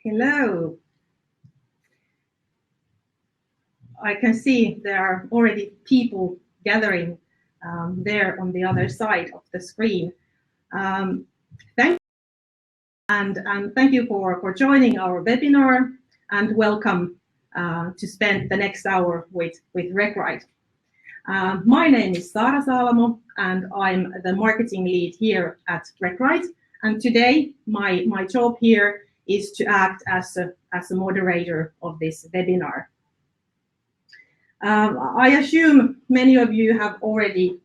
Hello. I can see there are already people gathering there on the other side of the screen. Thank you, and thank you for joining our webinar, and welcome to spend the next hour with RecRite. My name is Saara Saalamo, and I'm the marketing lead here at RecRite. And today, my job here is to act as a moderator of this webinar. I assume many of you have already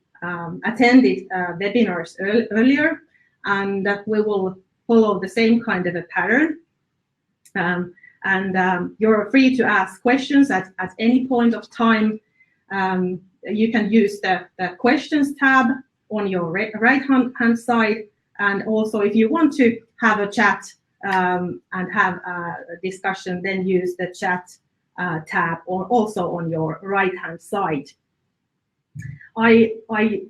attended webinars earlier, and we will follow the same kind of a pattern. You're free to ask questions at any point of time. You can use the questions tab on your right hand side, and also if you want to have a chat and have a discussion, then use the chat tab or also on your right hand side. I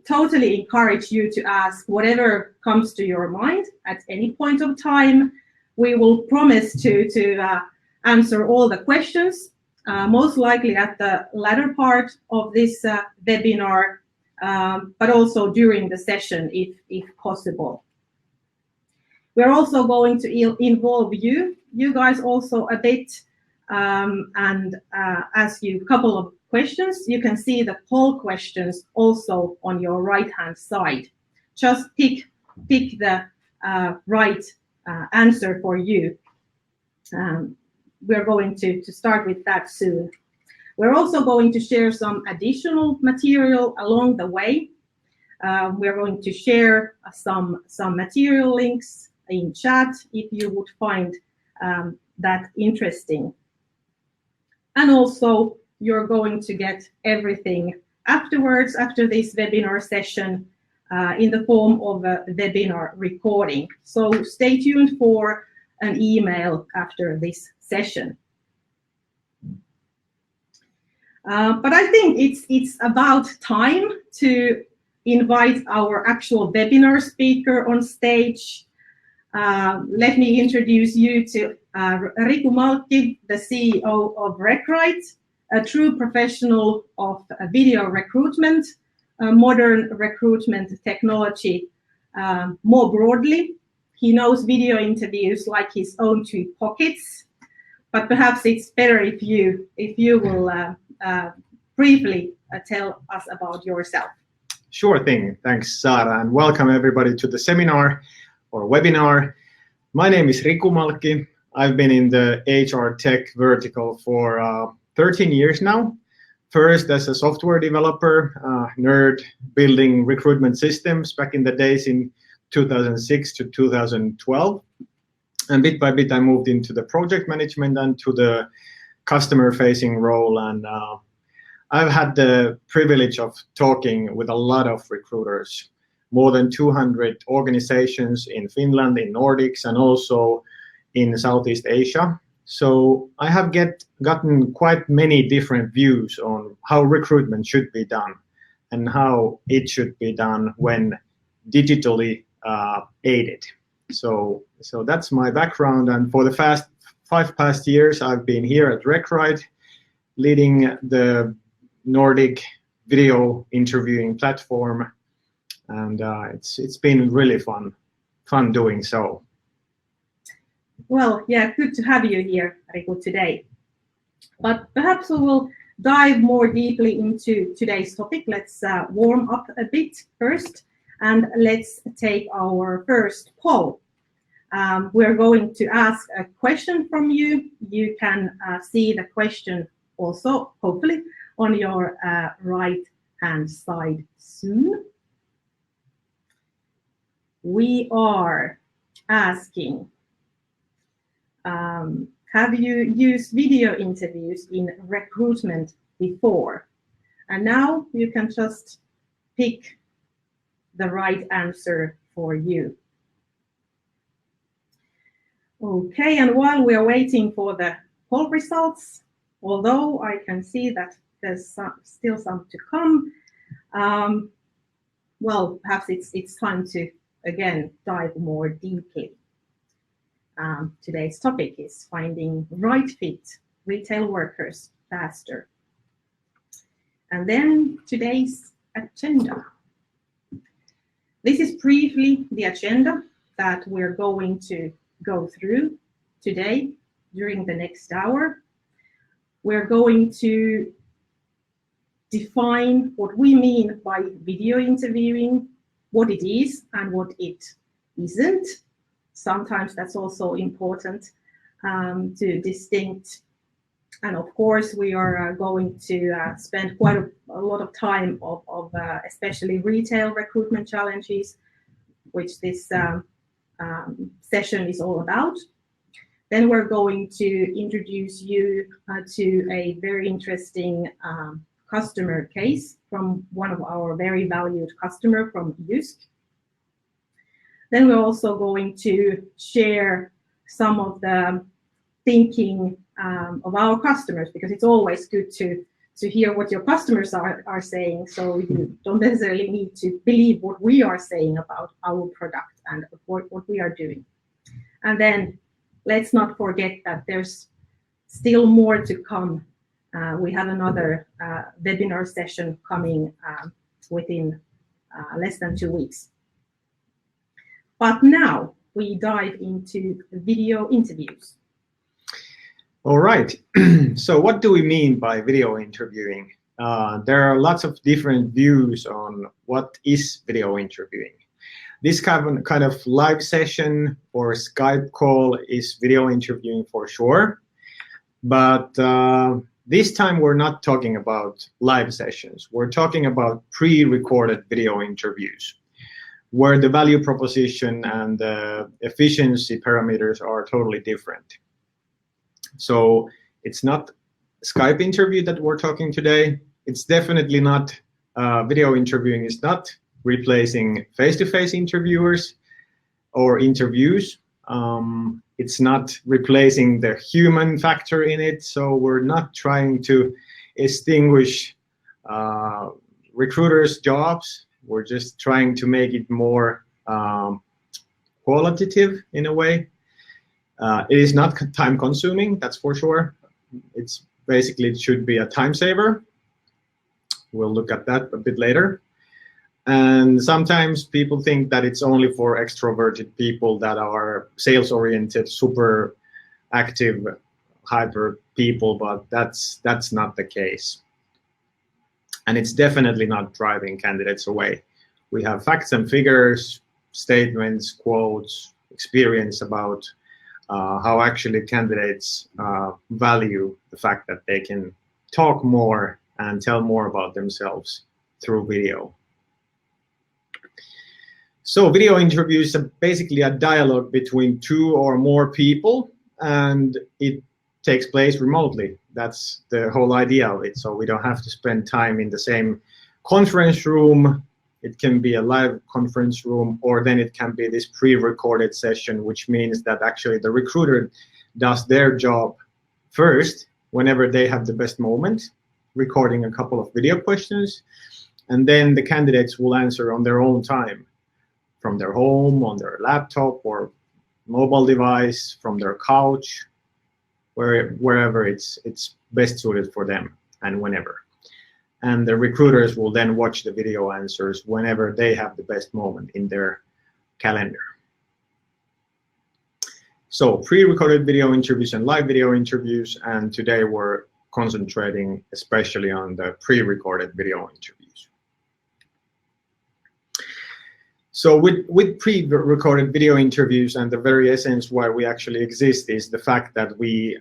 totally encourage you to ask whatever comes to your mind at any point of time. We will promise to answer all the questions, most likely at the latter part of this webinar, but also during the session if possible. We're also going to involve you guys also a bit, and ask you a couple of questions. You can see the poll questions also on your right-hand side. Just pick the right answer for you. We're going to start with that soon. We're also going to share some additional material along the way. We're going to share some material links in chat if you would find that interesting. And also, you're going to get everything afterwards, after this webinar session, in the form of a webinar recording. So stay tuned for an email after this session. But I think it's about time to invite our actual webinar speaker on stage. Let me introduce you to Riku Malkki, the CEO of RecRite, a true professional of video recruitment, modern recruitment technology more broadly. He knows video interviews like his own two pockets, but perhaps it's better if you will briefly tell us about yourself. Sure thing. Thanks, Saara, and welcome everybody to the seminar or webinar. My name is Riku Malkki. I've been in the HR tech vertical for 13 years now. First as a software developer, nerd, building recruitment systems back in the days in 2006 to 2012. And bit by bit, I moved into the project management and to the customer-facing role. And I've had the privilege of talking with a lot of recruiters, more than 200 organizations in Finland, in Nordics, and also in Southeast Asia. So I have gotten quite many different views on how recruitment should be done and how it should be done when digitally aided. So that's my background, and for the past years I've been here at RecRite, leading the Nordic video interviewing platform, and it's been really fun doing so. Well, yeah, good to have you here, Riku, today. But perhaps we will dive more deeply into today's topic. Let's warm up a bit first, and let's take our first poll. We're going to ask a question from you. You can see the question also, hopefully, on your right-hand side soon. We are asking, have you used video interviews in recruitment before? And now you can just pick the right answer for you. Okay, and while we are waiting for the poll results, although I can see that there's still some to come, well, perhaps it's time to, again, dive more deeply. today's topic is finding right fit retail workers faster. And then today's agenda. This is briefly the agenda that we're going to go through today during the next hour. We're going to define what we mean by video interviewing, what it is and what it isn't. Sometimes that's also important to distinct. And of course, we are going to spend quite a lot of time of especially retail recruitment challenges, which this session is all about. Then we're going to introduce you to a very interesting customer case from one of our very valued customer from JYSK. Then we're also going to share some of the thinking of our customers, because it's always good to hear what your customers are saying, so you don't necessarily need to believe what we are saying about our product and what we are doing. And then let's not forget that there's still more to come. We have another webinar session coming within less than 2 weeks. But now we dive into video interviews. All right. So what do we mean by video interviewing? There are lots of different views on what is video interviewing. This kind of live session or Skype call is video interviewing for sure. But this time we're not talking about live sessions. We're talking about pre-recorded video interviews, where the value proposition and the efficiency parameters are totally different. So it's not Skype interview that we're talking today. It's definitely not, video interviewing is not replacing face-to-face interviewers or interviews. It's not replacing the human factor in it. So we're not trying to extinguish recruiters' jobs. We're just trying to make it more qualitative in a way. It is not time consuming, that's for sure. It's basically, it should be a time saver. We'll look at that a bit later. And sometimes people think that it's only for extroverted people that are sales oriented, super active, hyper people, but that's not the case. And it's definitely not driving candidates away. We have facts and figures, statements, quotes, experience about how actually candidates value the fact that they can talk more and tell more about themselves through video. So video interviews are basically a dialogue between 2 or more people, and it takes place remotely. That's the whole idea of it. So we don't have to spend time in the same conference room. It can be a live conference room, or then it can be this pre-recorded session, which means that actually the recruiter does their job first whenever they have the best moment, recording a couple of video questions, and then the candidates will answer on their own time, from their home, on their laptop or mobile device, from their couch, wherever it's best suited for them and whenever. And the recruiters will then watch the video answers whenever they have the best moment in their calendar. So pre-recorded video interviews and live video interviews, and today we're concentrating especially on the pre-recorded video interviews. So with pre-recorded video interviews, and the very essence why we actually exist is the fact that we,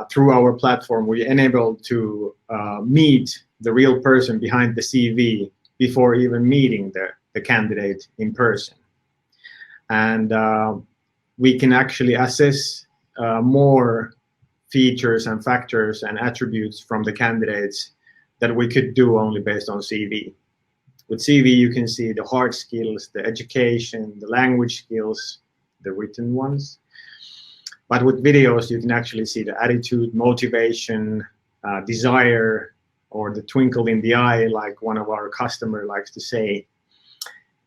through our platform, we enable to meet the real person behind the CV before even meeting the candidate in person. And we can actually assess more features and factors and attributes from the candidates that we could do only based on CV. With CV, you can see the hard skills, the education, the language skills, the written ones. But with videos, you can actually see the attitude, motivation, desire, or the twinkle in the eye, like one of our customers likes to say.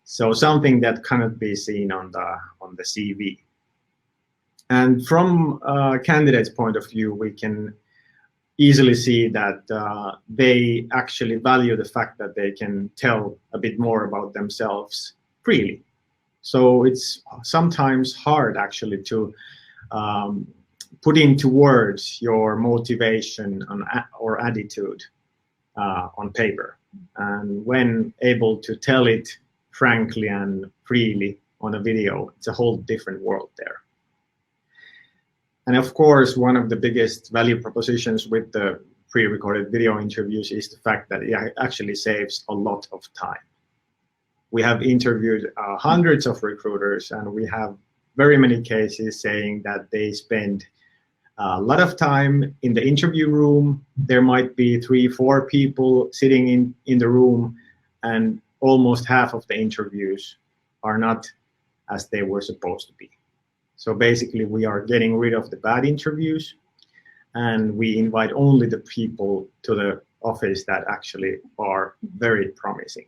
So something that cannot be seen on the CV. And from a candidate's point of view, we can easily see that they actually value the fact that they can tell a bit more about themselves freely. So it's sometimes hard actually to put into words your motivation or attitude on paper. And when able to tell it frankly and freely on a video, it's a whole different world there. And of course, one of the biggest value propositions with the pre-recorded video interviews is the fact that it actually saves a lot of time. We have interviewed hundreds of recruiters, and we have very many cases saying that they spend a lot of time in the interview room. There might be 3-4 people sitting in the room, and almost half of the interviews are not as they were supposed to be. So basically, we are getting rid of the bad interviews, and we invite only the people to the office that actually are very promising.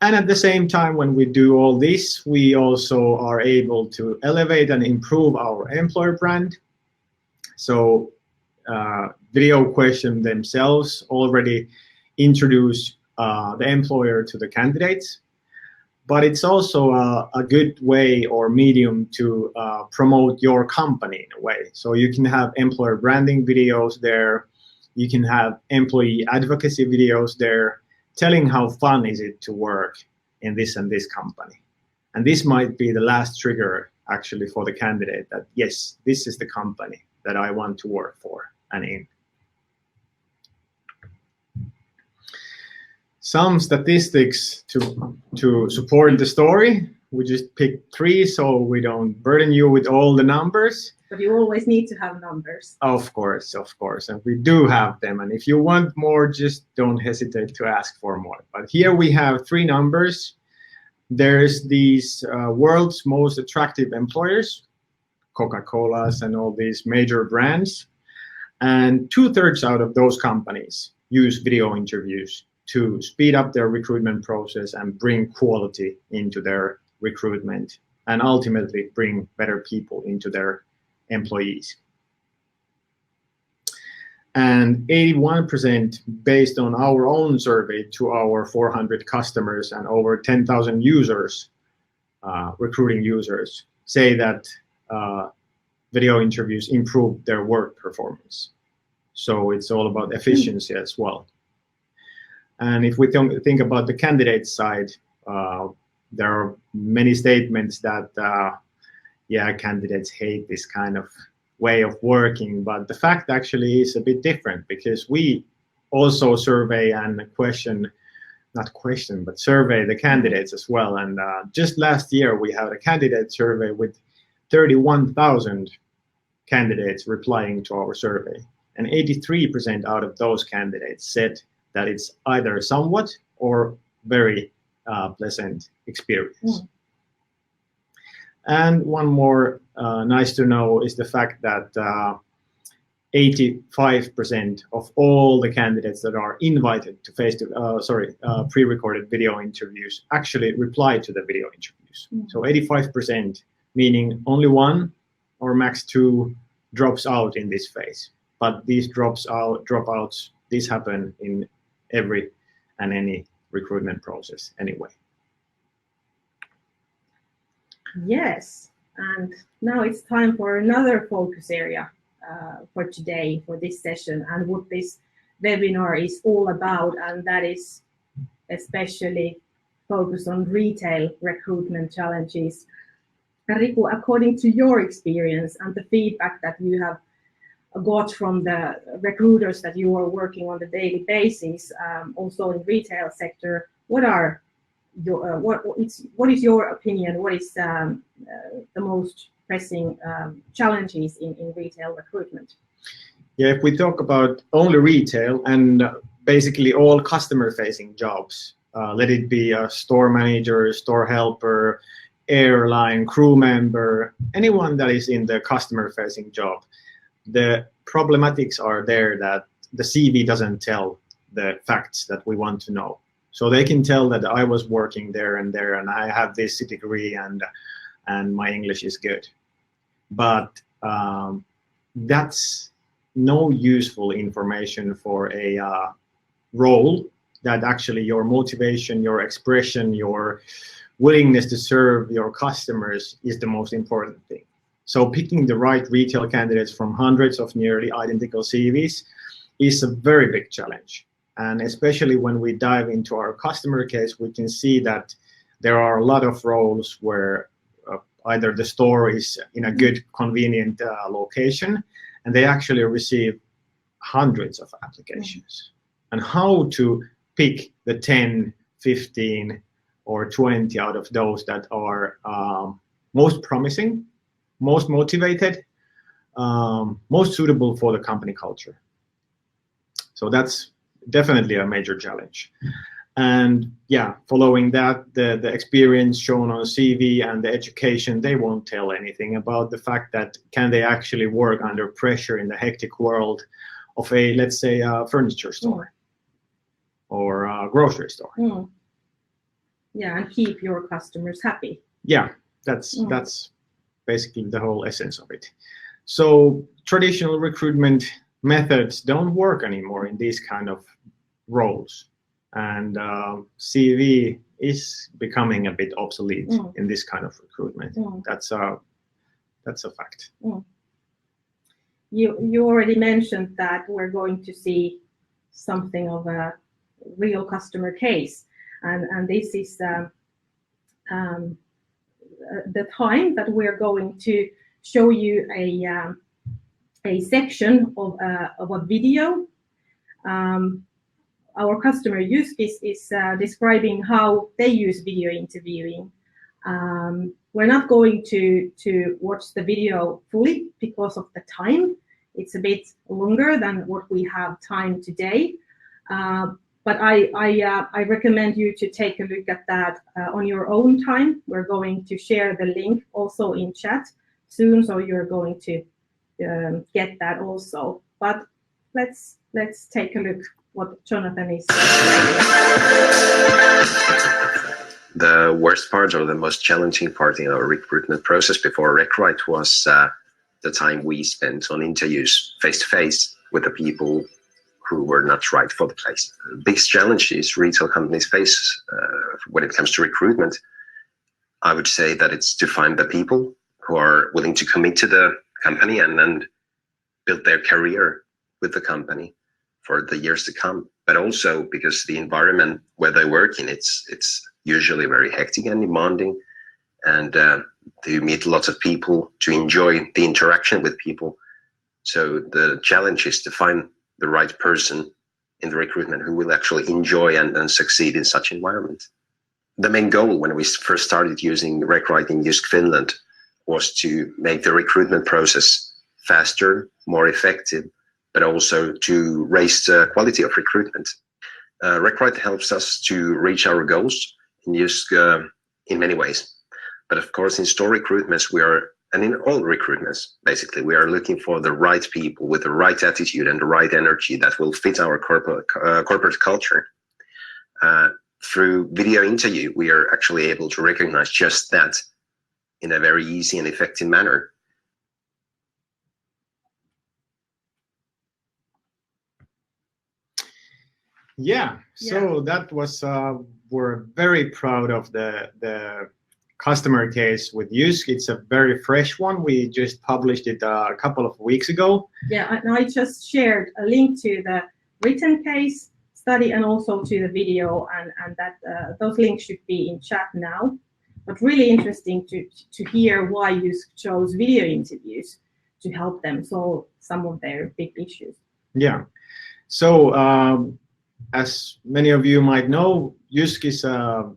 And at the same time, when we do all this, we also are able to elevate and improve our employer brand. So video questions themselves already introduce the employer to the candidates. But it's also a good way or medium to promote your company in a way. So you can have employer branding videos there. You can have employee advocacy videos there, telling how fun is it to work in this and this company. And this might be the last trigger actually for the candidate that, yes, this is the company that I want to work for and in. Some statistics to support the story. We just picked 3 so we don't burden you with all the numbers. But you always need to have numbers. Of course. And we do have them. And if you want more, just don't hesitate to ask for more. But here we have 3 numbers. There's these world's most attractive employers, Coca-Cola's and all these major brands. And 2/3 out of those companies use video interviews to speed up their recruitment process and bring quality into their recruitment and ultimately bring better people into their employees. And 81%, based on our own survey to our 400 customers and over 10,000 users, recruiting users, say that video interviews improve their work performance. So it's all about efficiency as well. And if we think about the candidate side, there are many statements that, candidates hate this kind of way of working. But the fact actually is a bit different because we also survey and survey the candidates as well. And just last year, we had a candidate survey with 31,000 candidates replying to our survey. And 83% out of those candidates said that it's either somewhat or very pleasant experience. And one more nice to know is the fact that 85% of all the candidates that are invited to pre-recorded video interviews actually reply to the video interviews. So 85%, meaning only 1 or max 2 drops out in this phase. But these dropouts, these happen in every and any recruitment process anyway. Yes, and now it's time for another focus area for today, for this session, and what this webinar is all about, and that is especially focused on retail recruitment challenges. And Riku, according to your experience and the feedback that you have got from the recruiters that you are working on a daily basis, also in retail sector, what is your opinion? What is the most pressing challenges in retail recruitment? Yeah, if we talk about only retail and basically all customer-facing jobs, let it be a store manager, store helper, airline, crew member, anyone that is in the customer-facing job, the problematics are there that the CV doesn't tell the facts that we want to know. So they can tell that I was working there and I have this degree and my English is good. but that's no useful information for a role that actually your motivation, your expression, your willingness to serve your customers is the most important thing. So picking the right retail candidates from hundreds of nearly identical CVs is a very big challenge. And especially when we dive into our customer case, we can see that there are a lot of roles where either the store is in a good, convenient location, and they actually receive hundreds of applications. And how to pick the 10, 15, or 20 out of those that are most promising, most motivated, most suitable for the company culture. So that's definitely a major challenge. And yeah, following that, the experience shown on CV and the education, they won't tell anything about the fact that can they actually work under pressure in the hectic world of a, let's say, a furniture store or a grocery store. Yeah, and keep your customers happy. Yeah, that's basically the whole essence of it. So traditional recruitment methods don't work anymore in these kind of roles. And CV is becoming a bit obsolete in this kind of recruitment. That's a fact. You already mentioned that we're going to see something of a real customer case, and this is the time that we're going to show you a section of a video. Our customer JYSK is describing how they use video interviewing. We're not going to watch the video fully because of the time. It's a bit longer than what we have time today. But I recommend you to take a look at that on your own time. We're going to share the link also in chat soon, so you're going to get that also. But let's take a look what Jonathan is saying. The worst part or the most challenging part in our recruitment process before RecWrite was the time we spent on interviews face-to-face with the people who were not right for the place. The biggest challenges retail companies face when it comes to recruitment, I would say that it's to find the people who are willing to commit to the company and then build their career with the company for the years to come. But also because the environment where they work in, it's usually very hectic and demanding, and they meet lots of people to enjoy the interaction with people. So the challenge is to find the right person in the recruitment who will actually enjoy and succeed in such environment. The main goal when we first started using RecWrite in JYSK Finland was to make the recruitment process faster, more effective, but also to raise the quality of recruitment. RecWrite helps us to reach our goals in JYSK in many ways. But of course, in store recruitments, and in all recruitments, basically, we are looking for the right people with the right attitude and the right energy that will fit our corporate culture. Through video interview, we are actually able to recognize just that in a very easy and effective manner. Yeah, so that was, we're very proud of the customer case with JYSK. It's a very fresh one. We just published it a couple of weeks ago. Yeah, and I just shared a link to the written case study and also to the video, and that those links should be in chat now. But really interesting to hear why JYSK chose video interviews to help them solve some of their big issues. Yeah, so as many of you might know, JYSK is a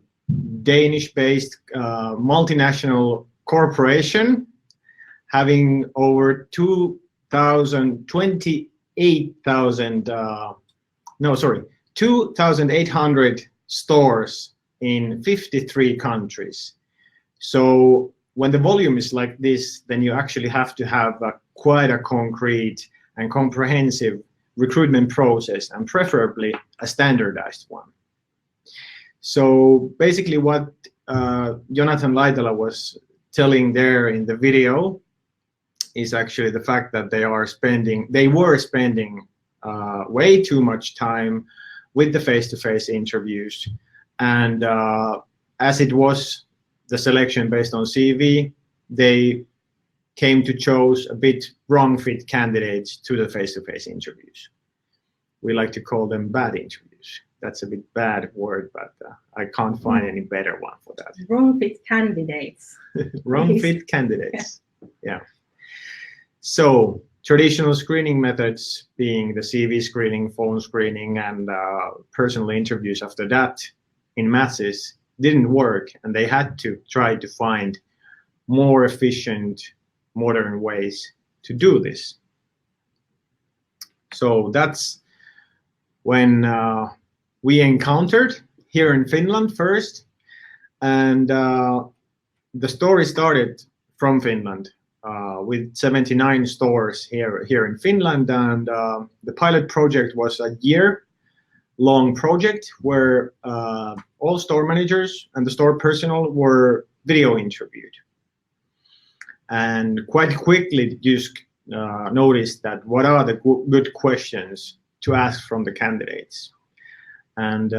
Danish-based multinational corporation having over 2,800 stores in 53 countries. So when the volume is like this, then you actually have to have quite a concrete and comprehensive recruitment process, and preferably a standardized one. So basically what Jonathan Laitala was telling there in the video is actually the fact that they were spending way too much time with the face-to-face interviews, and as it was the selection based on CV, they came to choose a bit wrong fit candidates to the face-to-face interviews. We like to call them bad interviews. That's a bit bad word, but I can't find any better one for that. Wrong fit candidates. Wrong fit candidates. Yeah. So traditional screening methods being the CV screening, phone screening, and personal interviews after that in masses didn't work, and they had to try to find more efficient, modern ways to do this. So that's when we encountered here in Finland first, and the story started from Finland with 79 stores here in Finland, and the pilot project was a year-long project where all store managers and the store personnel were video interviewed. And quite quickly, JYSK noticed that what are the good questions to ask from the candidates. And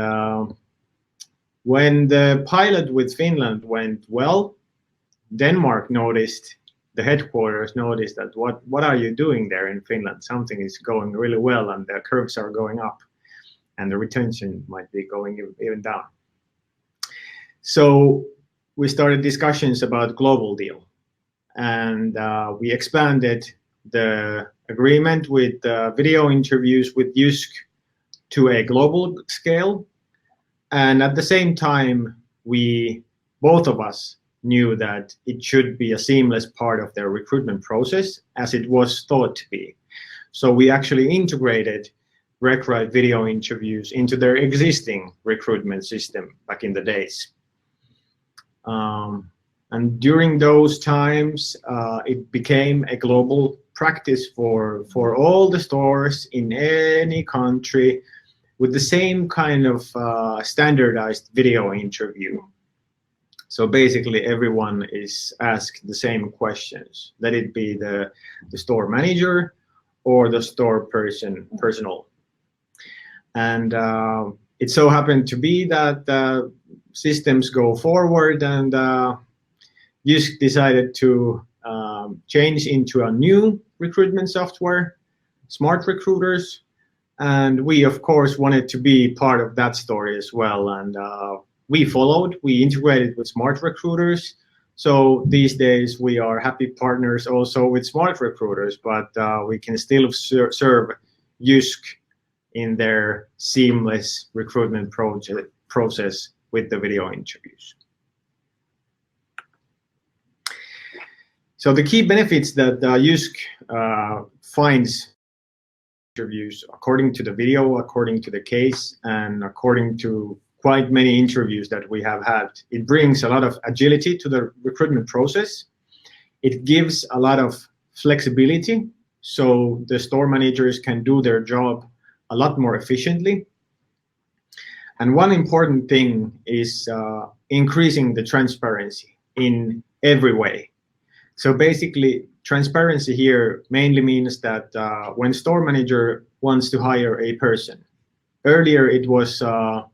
when the pilot with Finland went well, Denmark noticed, the headquarters noticed that what are you doing there in Finland? Something is going really well, and the curves are going up, and the retention might be going even down. So we started discussions about global deal, and we expanded the agreement with video interviews with JYSK to a global scale. And at the same time, both of us knew that it should be a seamless part of their recruitment process, as it was thought to be. So we actually integrated RecRite video interviews into their existing recruitment system back in the days. And during those times, it became a global practice for all the stores in any country with the same kind of standardized video interview. So basically everyone is asked the same questions, let it be the store manager or the store personnel. And it so happened to be that systems go forward, and JYSK decided to change into a new recruitment software, Smart Recruiters. And we, of course, wanted to be part of that story as well. And we integrated with Smart Recruiters. So these days we are happy partners also with Smart Recruiters, but we can still serve JYSK in their seamless recruitment process with the video interviews. So the key benefits that JYSK finds interviews, according to the video, according to the case, and according to quite many interviews that we have had, it brings a lot of agility to the recruitment process. It gives a lot of flexibility, so the store managers can do their job a lot more efficiently. And one important thing is increasing the transparency in every way. So basically, transparency here mainly means that when store manager wants to hire a person, earlier it was a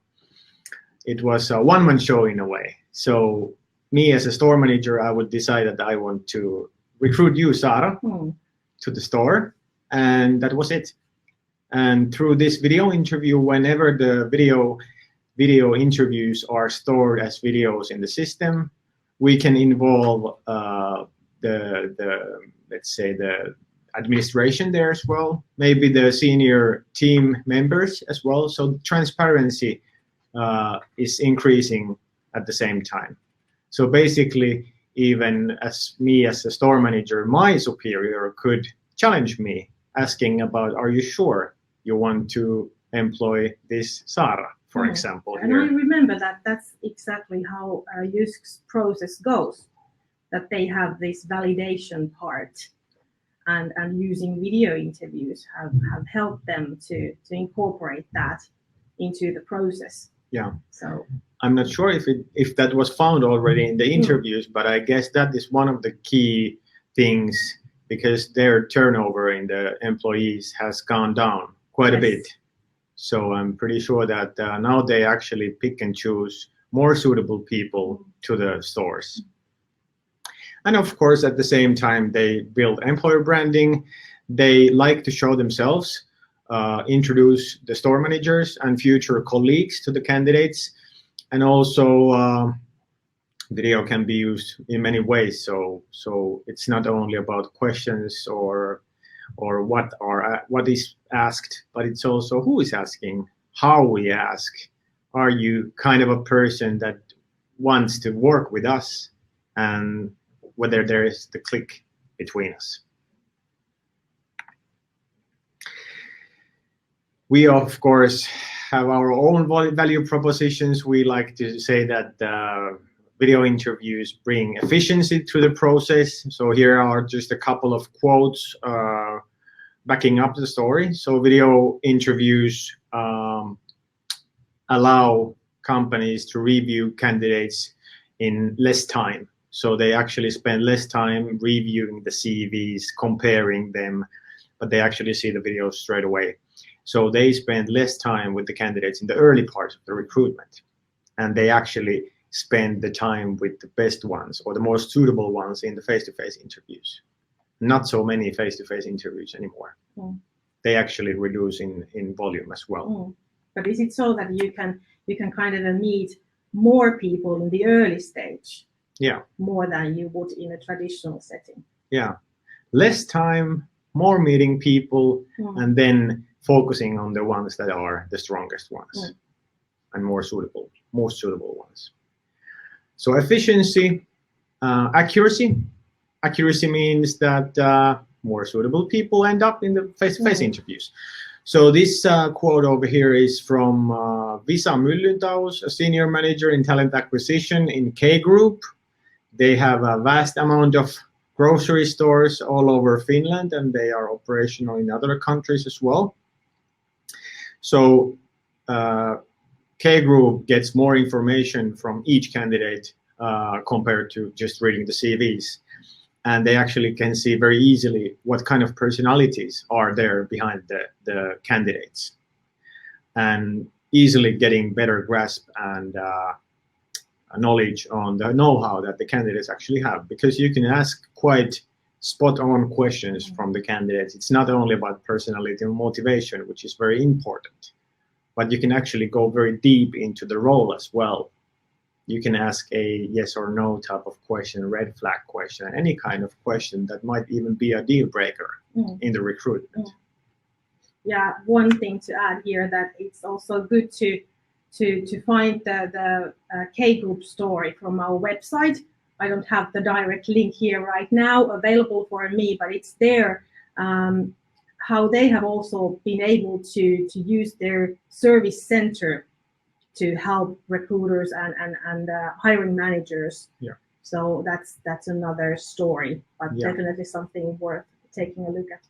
one-man show in a way. So me as a store manager, I would decide that I want to recruit you, Sara, to the store, and that was it. And through this video interview, whenever the video interviews are stored as videos in the system, we can involve let's say the administration there as well, maybe the senior team members as well. So transparency is increasing at the same time. So basically, even as me as a store manager, my superior could challenge me, asking about, are you sure you want to employ this Sara, for example? And I remember that that's exactly how JYSK's process goes, that they have this validation part, and using video interviews have helped them to incorporate that into the process. Yeah. So I'm not sure if that was found already in the interviews, but I guess that is one of the key things because their turnover in the employees has gone down quite a bit. So I'm pretty sure that now they actually pick and choose more suitable people to the stores. And of course, at the same time, they build employer branding. They like to show themselves, introduce the store managers and future colleagues to the candidates. And also, video can be used in many ways. So it's not only about questions or what is asked, but it's also who is asking, how we ask. Are you kind of a person that wants to work with us, and whether there is the click between us. We, of course, have our own value propositions. We like to say that video interviews bring efficiency to the process. So here are just a couple of quotes backing up the story. So video interviews allow companies to review candidates in less time. So they actually spend less time reviewing the CVs, comparing them, but they actually see the videos straight away. So they spend less time with the candidates in the early part of the recruitment, and they actually spend the time with the best ones or the most suitable ones in the face-to-face interviews. Not so many face-to-face interviews anymore. Mm. They actually reduce in volume as well. Mm. But is it so that you can kind of meet more people in the early stage? Yeah. More than you would in a traditional setting. Yeah. Less time, more meeting people, and then focusing on the ones that are the strongest ones and most suitable ones. So efficiency, accuracy. Accuracy means that more suitable people end up in the face-to-face interviews. So this quote over here is from Visa Myllyntaus, a senior manager in talent acquisition in K Group. They have a vast amount of grocery stores all over Finland, and they are operational in other countries as well. So K Group gets more information from each candidate compared to just reading the CVs. And they actually can see very easily what kind of personalities are there behind the candidates, and easily getting better grasp and knowledge on the know-how that the candidates actually have, because you can ask quite spot-on questions from the candidates. It's not only about personality and motivation, which is very important, but you can actually go very deep into the role as well. You can ask a yes or no type of question, red flag question, any kind of question that might even be a deal breaker in the recruitment. Yeah, one thing to add here, that it's also good to find the K Group story from our website. I don't have the direct link here right now available for me, but it's there. How they have also been able to use their service center to help recruiters and hiring managers. Yeah. So that's another story, but definitely something worth taking a look at.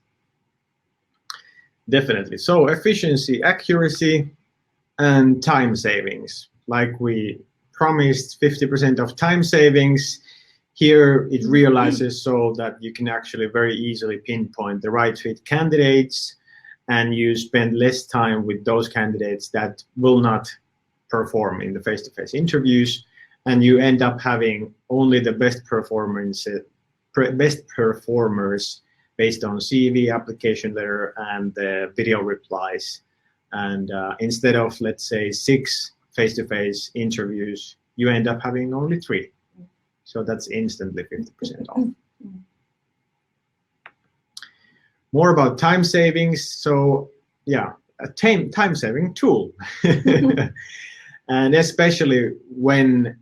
Definitely. So efficiency, accuracy, and time savings. Like we promised, 50% of time savings. Here it realizes so that you can actually very easily pinpoint the right fit candidates, and you spend less time with those candidates that will not perform in the face-to-face interviews, and you end up having only the best performers based on CV, application letter, and the video replies. And instead of, let's say, 6 face-to-face interviews, you end up having only 3. So that's instantly 50% off. More about time savings. So yeah, a time-saving tool. And especially when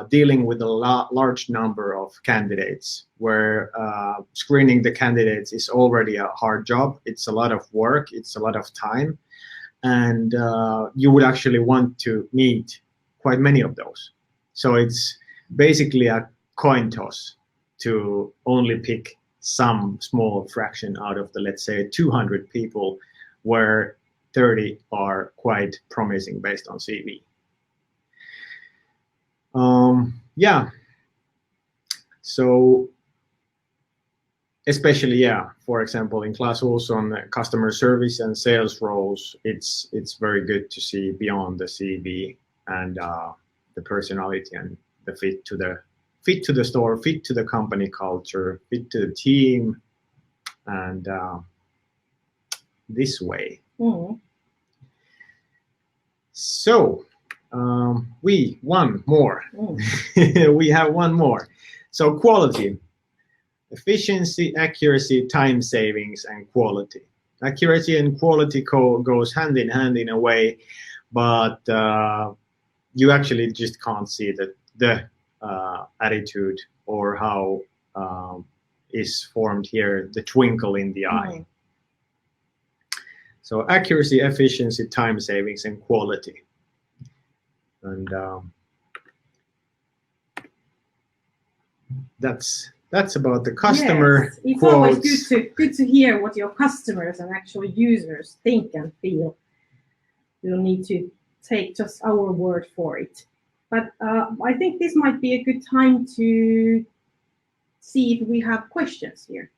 dealing with a large number of candidates, where screening the candidates is already a hard job. It's a lot of work. It's a lot of time. And you would actually want to meet quite many of those. So it's basically a coin toss to only pick some small fraction out of the, let's say, 200 people, where 30 are quite promising based on CV. Yeah. So especially, yeah, for example, in Class Olsson customer service and sales roles, it's very good to see beyond the CV and the personality and the fit to the store, fit to the company culture, fit to the team, and this way. Mm. So we one more. We have one more. So quality, efficiency, accuracy, time savings, and quality. Accuracy and quality goes hand in hand in a way, but you actually just can't see the attitude or how is formed here, the twinkle in the eye. So accuracy, efficiency, time savings, and quality. And that's about the customer. Yes, it's quotes. always good to hear what your customers and actual users think and feel. You don't need to take just our word for it. But I think this might be a good time to see if we have questions here.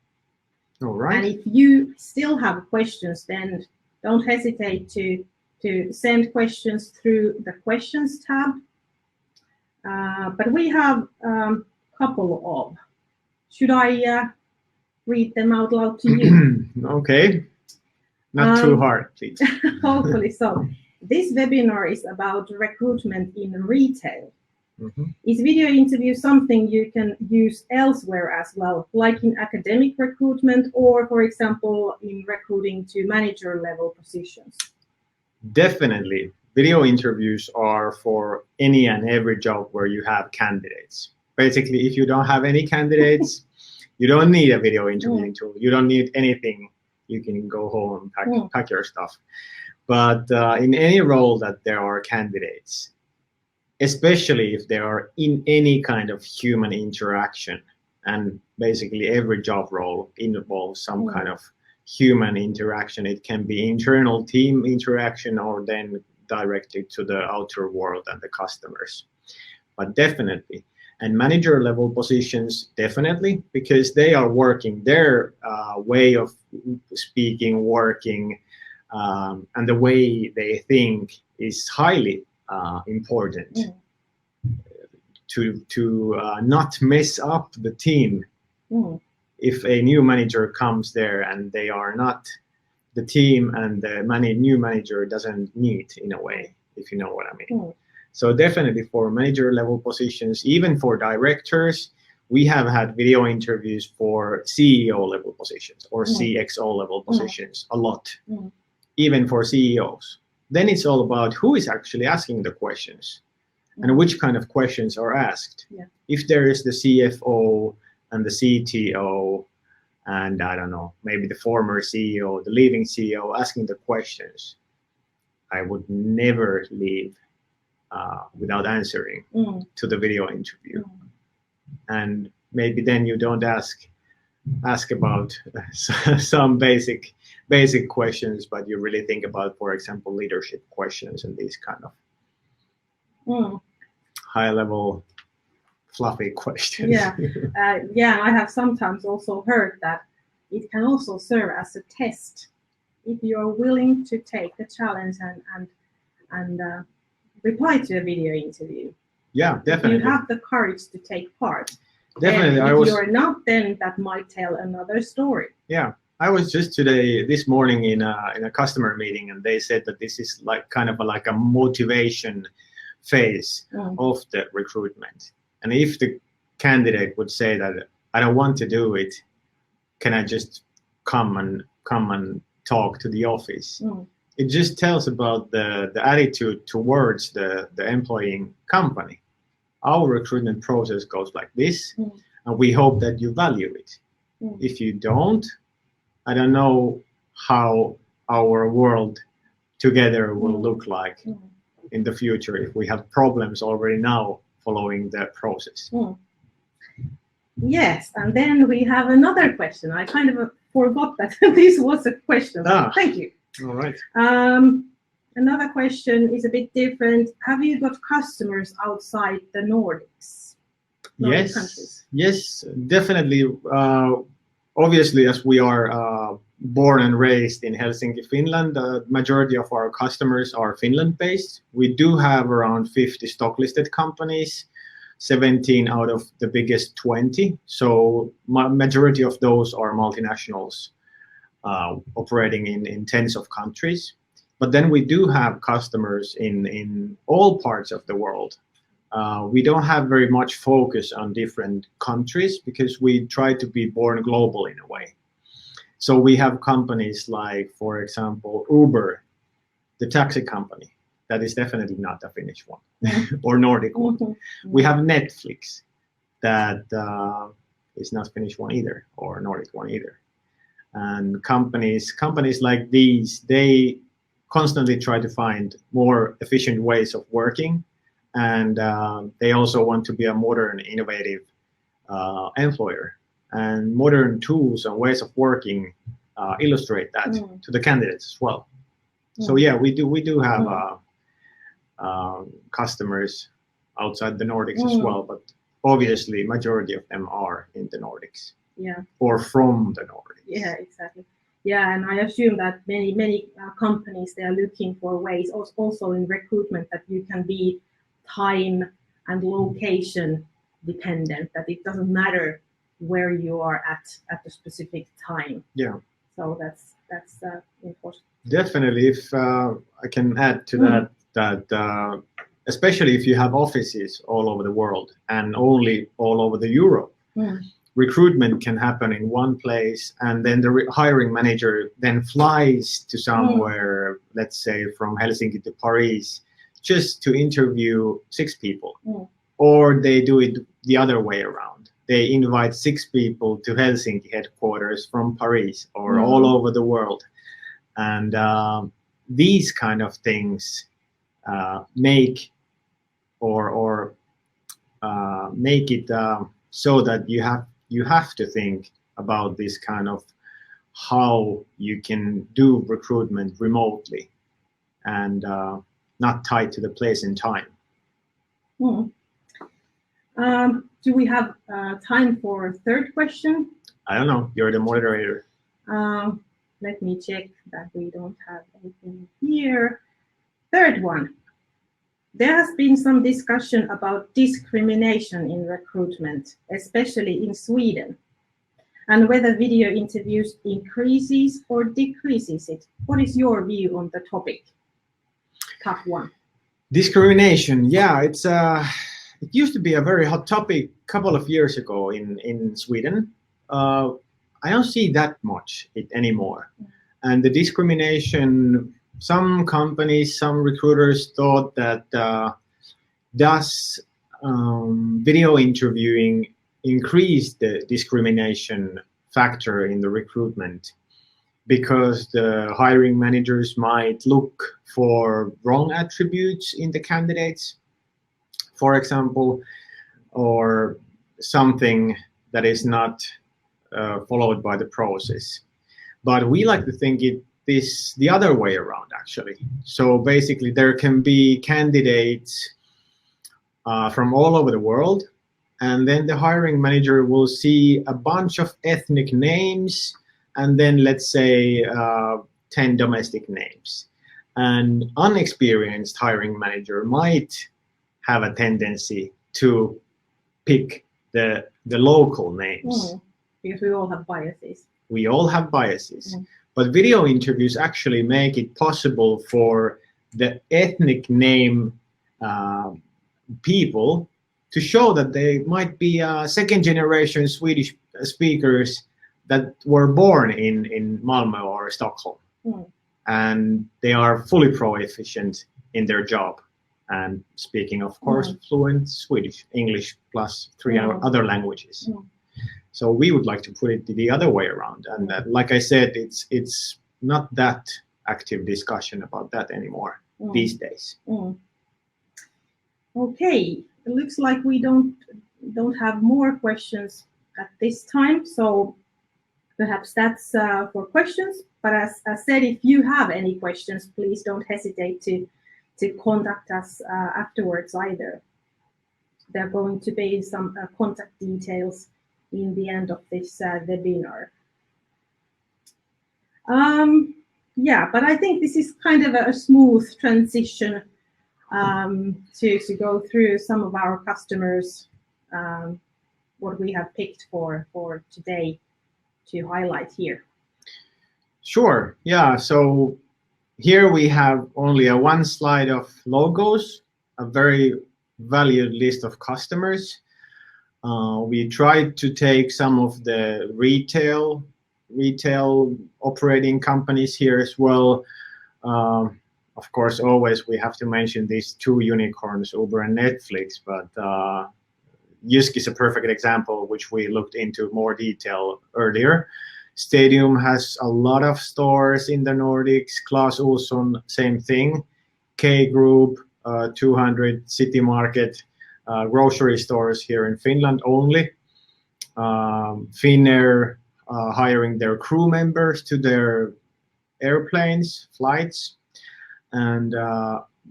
All right. And if you still have questions, then don't hesitate to send questions through the questions tab. But we have a couple of. Should I read them out loud to you? Okay. Not too hard, please. Hopefully so. This webinar is about recruitment in retail. Mm-hmm. Is video interview something you can use elsewhere as well, like in academic recruitment or, for example, in recruiting to manager level positions? Definitely. Video interviews are for any and every job where you have candidates. Basically, if you don't have any candidates, you don't need a video interviewing tool. You don't need anything. You can go home and pack your stuff. But in any role that there are candidates, especially if they are in any kind of human interaction, and basically every job role involves some kind of human interaction. It can be internal team interaction or then directed to the outer world and the customers. But definitely, and manager level positions, definitely, because they are working their way of speaking, working, and the way they think is highly important to not mess up the team. If a new manager comes there and they are not the team and the new manager doesn't meet in a way, if you know what I mean. So definitely for manager level positions, even for directors, we have had video interviews for CEO level positions or CXO level positions a lot, even for CEOs. Then it's all about who is actually asking the questions and which kind of questions are asked. If there is the CFO and the CTO and I don't know, maybe the former CEO, the leaving CEO asking the questions, I would never leave without answering to the video interview. And maybe then you don't ask about some basic questions, but you really think about, for example, leadership questions and these kind of high level fluffy questions. Yeah, I have sometimes also heard that it can also serve as a test if you're willing to take the challenge and reply to a video interview. Yeah, definitely. If you have the courage to take part. Definitely. And if you're not, then that might tell another story. Yeah, I was just this morning in a customer meeting, and they said that this is like kind of like a motivation phase of the recruitment. And if the candidate would say that I don't want to do it, can I just come and talk to the office? It just tells about the attitude towards the employing company. Our recruitment process goes like this, and we hope that you value it. If you don't, I don't know how our world together will look like in the future if we have problems already now following the process. Yes, and then we have another question. I kind of forgot that this was a question. Thank you. All right. Another question is a bit different. Have you got customers outside the Nordics? Yes, countries? Yes, definitely. obviously, as we are born and raised in Helsinki, Finland, the majority of our customers are Finland-based. We do have around 50 stock-listed companies, 17 out of the biggest 20. So majority of those are multinationals operating in tens of countries. But then we do have customers in all parts of the world. We don't have very much focus on different countries because we try to be born global in a way. So we have companies like, for example, Uber, the taxi company. That is definitely not a Finnish one or Nordic one. We have Netflix, that is not Finnish one either or Nordic one either. And companies like these, they constantly try to find more efficient ways of working, and they also want to be a modern, innovative employer. And modern tools and ways of working illustrate that to the candidates as well. So yeah, we do have customers outside the Nordics as well, but obviously majority of them are in the Nordics. Yeah. Or from the Nordics. Yeah, exactly. Yeah, and I assume that many companies, they are looking for ways also in recruitment that you can be time and location dependent, that it doesn't matter where you are at a specific time. Yeah. So that's important. Definitely, if I can add to that especially if you have offices all over the world and only all over the Europe, recruitment can happen in one place, and then the hiring manager then flies to somewhere, let's say from Helsinki to Paris, just to interview 6 people. Or they do it the other way around. They invite 6 people to Helsinki headquarters from Paris or all over the world. And these kind of things make it so that you have to think about this kind of how you can do recruitment remotely and not tied to the place and time. Do we have time for a third question? I don't know. You're the moderator. Let me check that we don't have anything here. Third one. There has been some discussion about discrimination in recruitment, especially in Sweden, and whether video interviews increases or decreases it. What is your view on the topic? Tough one. Discrimination, yeah, it used to be a very hot topic a couple of years ago in Sweden. I don't see that much anymore. And the discrimination, some companies, some recruiters thought that does video interviewing increase the discrimination factor in the recruitment, because the hiring managers might look for wrong attributes in the candidates, for example, or something that is not followed by the process. But we like to think it is the other way around, actually. So basically, there can be candidates from all over the world, and then the hiring manager will see a bunch of ethnic names, and then let's say 10 domestic names. An unexperienced hiring manager might have a tendency to pick the local names. Because we all have biases. We all have biases. But video interviews actually make it possible for the ethnic name people to show that they might be second generation Swedish speakers that were born in Malmö or Stockholm. And they are fully proficient in their job and speaking, of course, fluent Swedish, English plus 3 other languages. So we would like to put it the other way around. And like I said, it's not that active discussion about that anymore these days. Okay, it looks like we don't have more questions at this time. So perhaps that's for questions. But as I said, if you have any questions, please don't hesitate to contact us afterwards either. There are going to be some contact details in the end of this webinar. Yeah, but I think this is kind of a smooth transition to go through some of our customers, what we have picked for today to highlight here. Sure. Yeah. So here we have only a one slide of logos, a very valued list of customers. We tried to take some of the retail operating companies here as well. Of course, always we have to mention these two unicorns, Uber and Netflix, but JYSK is a perfect example, which we looked into more detail earlier. Stadium has a lot of stores in the Nordics. Clas Ohlson, same thing. K Group, 200 City Market, grocery stores here in Finland only. Finnair hiring their crew members to their airplanes, flights. And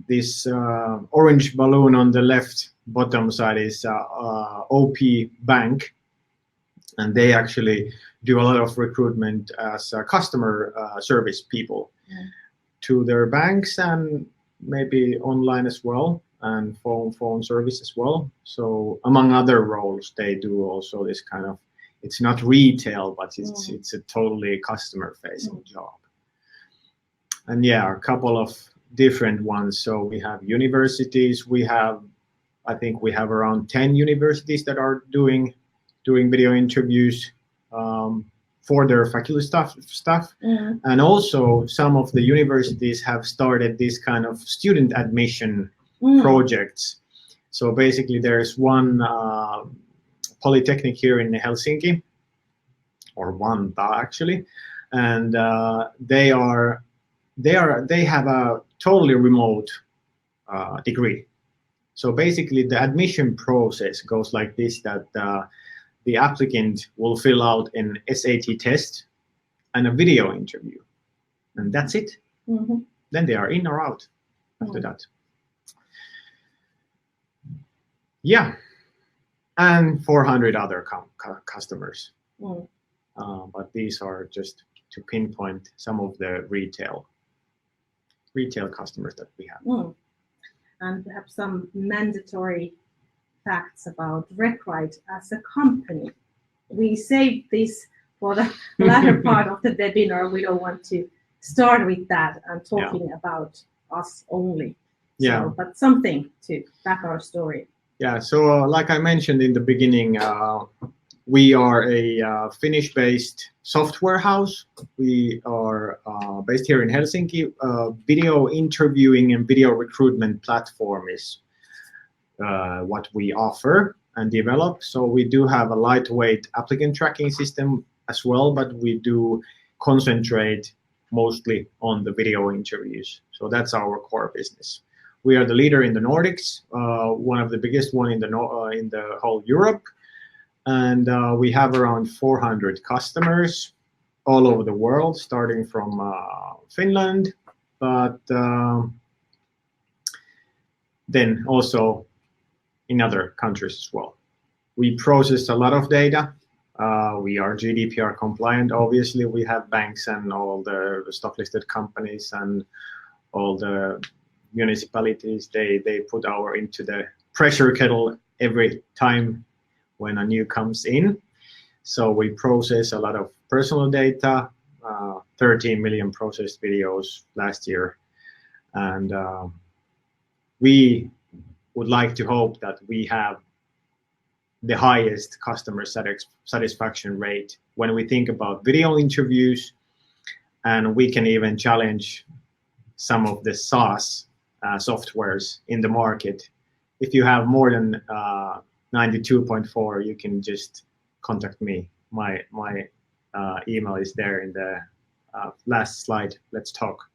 this orange balloon on the left bottom side is OP Bank. And they actually do a lot of recruitment as customer service people to their banks and maybe online as well, and phone service as well. So among other roles, they do also this kind of, it's not retail, but it's a totally customer facing job. And yeah, a couple of different ones. So we have universities. I think we have around 10 universities that are doing video interviews for their faculty staff. And also some of the universities have started this kind of student admission projects. So basically there's one polytechnic here in Helsinki, or Vantaa actually, and they have a totally remote degree. So basically the admission process goes like this, that the applicant will fill out an SAT test and a video interview, and that's it. Then they are in or out after that. Yeah, and 400 other customers. But these are just to pinpoint some of the retail customers that we have. And perhaps some mandatory facts about RecRite as a company. We saved this for the latter part of the webinar. We don't want to start with that and talking about us only. Yeah. So, but something to back our story. Yeah, so like I mentioned in the beginning, we are a Finnish-based software house. We are based here in Helsinki. Video interviewing and video recruitment platform is what we offer and develop. So we do have a lightweight applicant tracking system as well, but we do concentrate mostly on the video interviews. So that's our core business. We are the leader in the Nordics, one of the biggest one in the whole Europe. And we have around 400 customers all over the world, starting from Finland, but then also in other countries as well. We process a lot of data. We are GDPR compliant. Obviously, we have banks and all the stock listed companies and all the municipalities. They put into the pressure kettle every time when a new comes in. So we process a lot of personal data, 13 million processed videos last year. And we would like to hope that we have the highest customer satisfaction rate when we think about video interviews, and we can even challenge some of the SaaS softwares in the market. If you have more than 92.4, you can just contact me. My email is there in the last slide. Let's talk.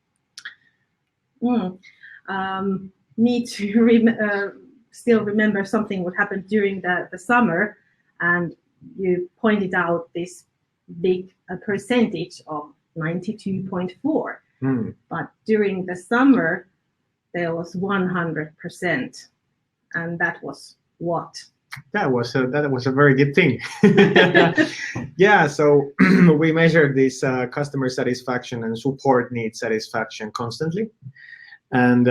Need to still remember something what happened during the summer, and you pointed out this big percentage of 92.4. But during the summer there was 100%, and that was what? That was a very good thing. Yeah, so we measured this customer satisfaction and support need satisfaction constantly. And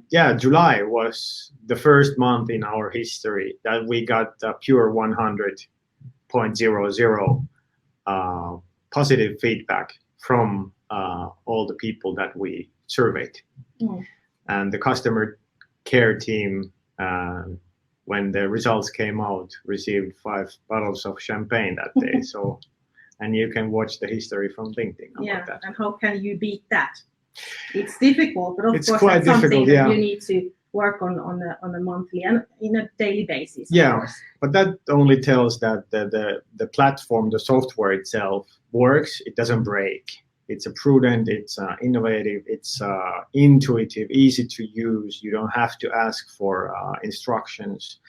yeah, July was the first month in our history that we got pure 100.00 positive feedback from all the people that we surveyed. And the customer care team, when the results came out, received 5 bottles of champagne that day. So, and you can watch the history from LinkedIn about that. And how can you beat that? It's difficult, but of It's course quite that's something difficult, that you need to work on a monthly and in a daily basis. Yeah, of course. But that only tells that the platform, the software itself works. It doesn't break. It's a prudent, it's innovative, it's intuitive, easy to use. You don't have to ask for instructions.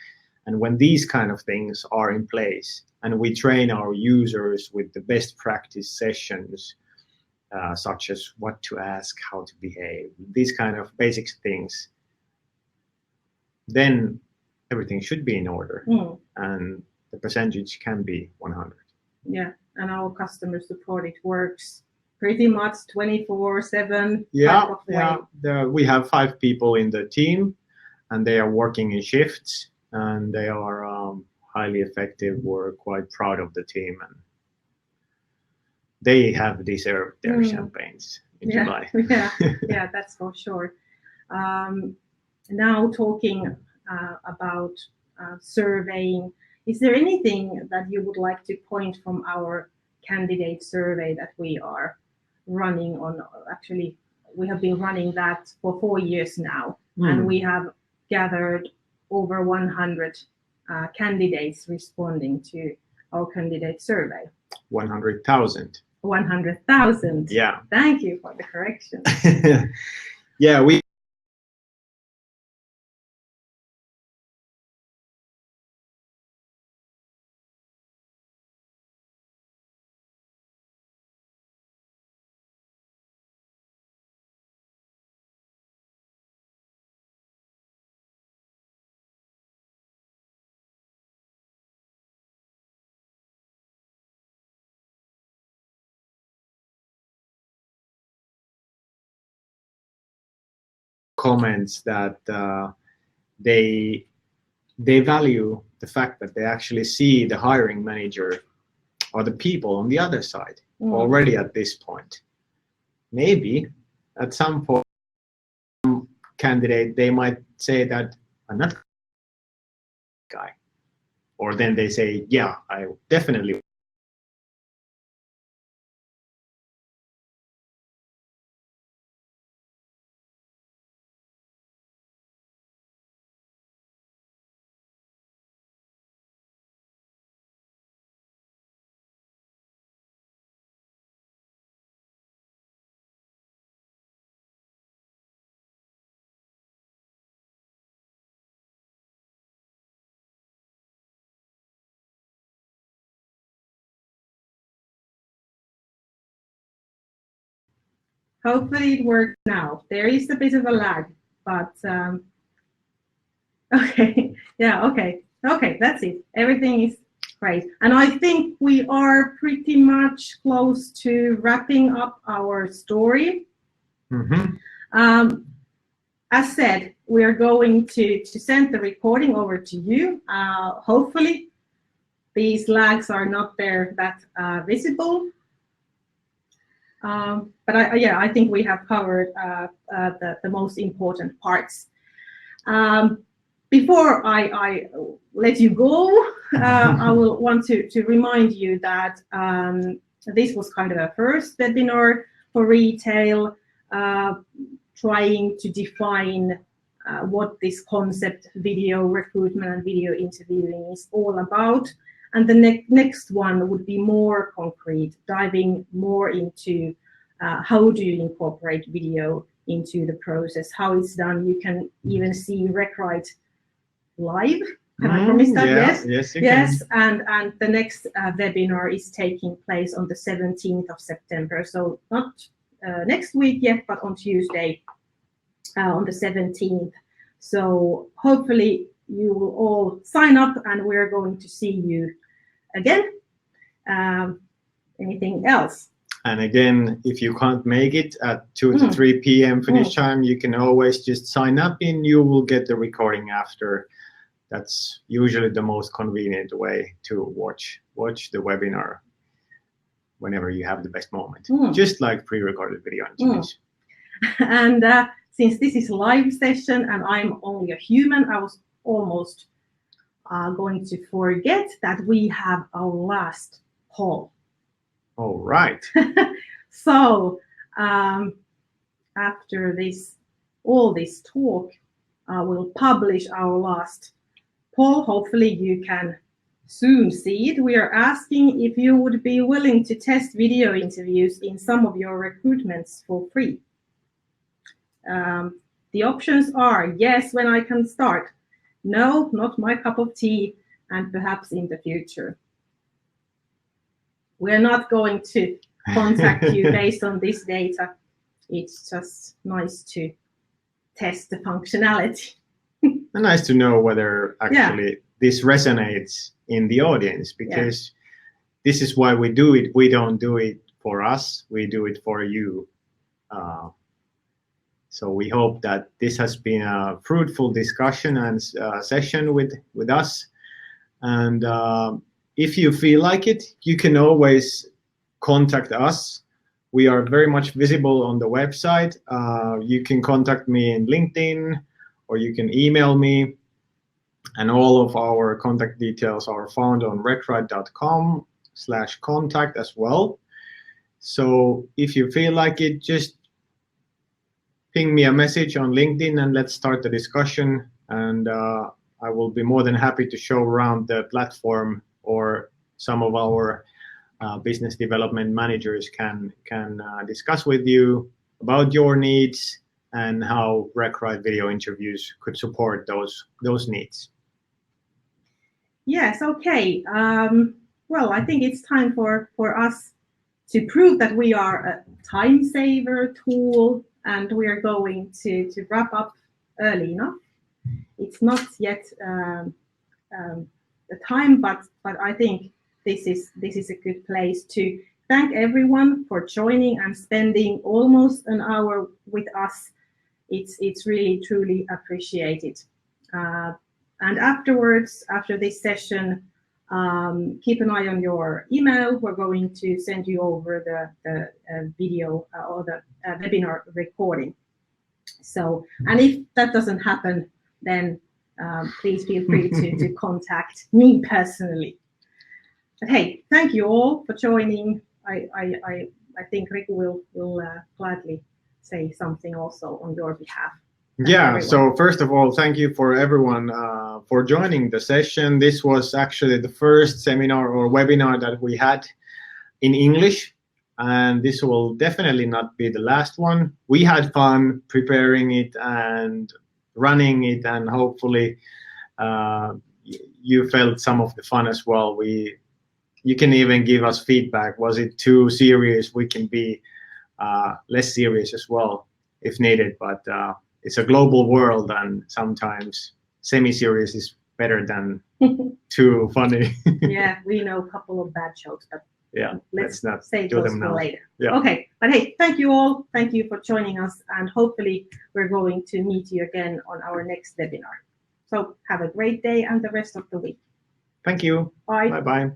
And when these kind of things are in place, and we train our users with the best practice sessions, such as what to ask, how to behave, these kind of basic things, then everything should be in order, and the percentage can be 100. Yeah, and our customer support, it works pretty much 24/7. Yeah, we have 5 people in the team, and they are working in shifts, and they are highly effective. We're quite proud of the team, and they have deserved their champagnes in July. Yeah, that's for sure. Now talking about surveying, is there anything that you would like to point from our candidate survey that we are running on? Actually, we have been running that for 4 years now, and we have gathered over 100 candidates responding to our candidate survey. 100,000. 100,000. Yeah. Thank you for the correction. Yeah, we comments that they value the fact that they actually see the hiring manager or the people on the other side already at this point. Maybe at some point, candidate, they might say that I'm not guy, or then they say, yeah, I definitely. Hopefully it works now. There is a bit of a lag, but okay, yeah, okay, that's it. Everything is great. And I think we are pretty much close to wrapping up our story. As said, we are going to send the recording over to you. Hopefully these lags are not there that visible. But I think we have covered the most important parts. Before I let you go, I will want to remind you that this was kind of a first webinar for retail, trying to define what this concept video recruitment and video interviewing is all about. And the next one would be more concrete, diving more into how do you incorporate video into the process, how it's done. You can even see RecRite live. Can I promise that? Yes, yes. And the next webinar is taking place on the 17th of September. So not next week yet, but on Tuesday, on the 17th. So hopefully you will all sign up and we're going to see you again. Anything else? And again, if you can't make it at 2 to 3 p.m. Finnish time, you can always just sign up and you will get the recording after. That's usually the most convenient way to watch the webinar whenever you have the best moment, just like pre-recorded video interviews. And since this is a live session and I'm only a human, I was almost going to forget that we have our last poll. All right. So after all this talk, we'll publish our last poll. Hopefully you can soon see it. We are asking if you would be willing to test video interviews in some of your recruitments for free. The options are yes, when I can start, no, not my cup of tea, and perhaps in the future. We're not going to contact you based on this data. It's just nice to test the functionality. And nice to know whether actually this resonates in the audience, because this is why we do it. We don't do it for us, we do it for you. So we hope that this has been a fruitful discussion and session with us. And if you feel like it, you can always contact us. We are very much visible on the website. You can contact me in LinkedIn, or you can email me. And all of our contact details are found on recruit.com/contact as well. So if you feel like it, just ping me a message on LinkedIn and let's start the discussion. And I will be more than happy to show around the platform, or some of our business development managers can discuss with you about your needs and how RecRite video interviews could support those needs. Yes, okay. Well, I think it's time for us to prove that we are a time saver tool, and we are going to wrap up early enough. It's not yet the time, but I think this is a good place to thank everyone for joining and spending almost an hour with us. It's really truly appreciated. And afterwards, after this session, keep an eye on your email. We're going to send you over the video or the webinar recording. So, and if that doesn't happen, then please feel free to contact me personally. But hey, thank you all for joining. I think Riku will gladly say something also on your behalf. Yeah, so first of all, thank you for everyone for joining the session. This was actually the first seminar or webinar that we had in English, and this will definitely not be the last one. We had fun preparing it and running it, and hopefully you felt some of the fun as well. You can even give us feedback. Was it too serious? We can be less serious as well if needed, but it's a global world, and sometimes semi-serious is better than too funny. Yeah, we know a couple of bad jokes, but yeah, let's not save do those them for now. later. Yeah. Okay, but hey, thank you all. Thank you for joining us, and hopefully we're going to meet you again on our next webinar. So have a great day and the rest of the week. Thank you. Bye. Bye-bye.